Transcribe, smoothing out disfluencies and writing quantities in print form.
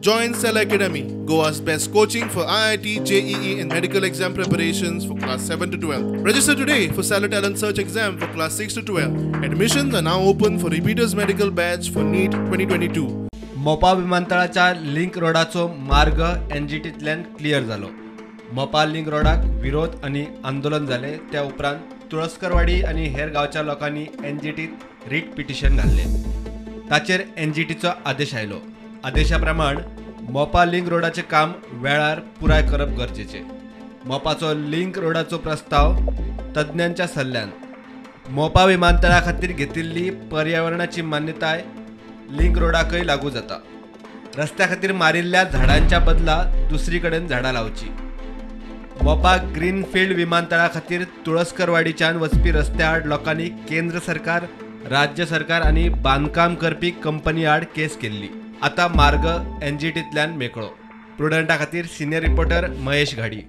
Join Cell Academy, Goa's best coaching for IIT, JEE and medical exam preparations for class 7 to 12. Register today for Cell Talent Search exam for class 6 to 12. Admissions are now open for repeaters medical batch for NEET 2022. मोपा विमानतळाच्या link रोडाचो मार्ग एनजीटींतल्यान clear जालो. मोपा link रोडाक विरोध आणि आंदोलन जाले. त्या उपरांत तुळसकरवाडी आणि हेर गांवच्या लोकांनी एनजीटीत रीट पिटिशन घाल्ले. ताचेर एनजीटीचो आदेश आयलो. आदेशा प्रमाण मोपा लिंक रोडाचे काम वेळार पुराय करप गरजेचे. मोपाचो लिंक रोडाचो प्रस्ताव तज्ञांच्या सल्ल्यान मोपा विमानतळा खातीर घेतिल्ली पर्यावरणाची मान्यताय लिंक रोडाकय लागू जाता. रस्त्या खातीर मारिल्ल्या झाडांच्या बदला दुसरी कडेन झाडां लावची. मोपा ग्रीनफिल्ड विमानतळा खातीर तुळसकरवाडीच्यान वचपी रस्त्या आड लोकांनी केंद्र सरकार, राज्य सरकार आणि बांदकाम करपी कंपनी आड केस केल्ली. आता मार्ग एनजीटींतल्यान मेकळो. प्रुडंटा खातीर सिनियर रिपोर्टर महेश घाडी.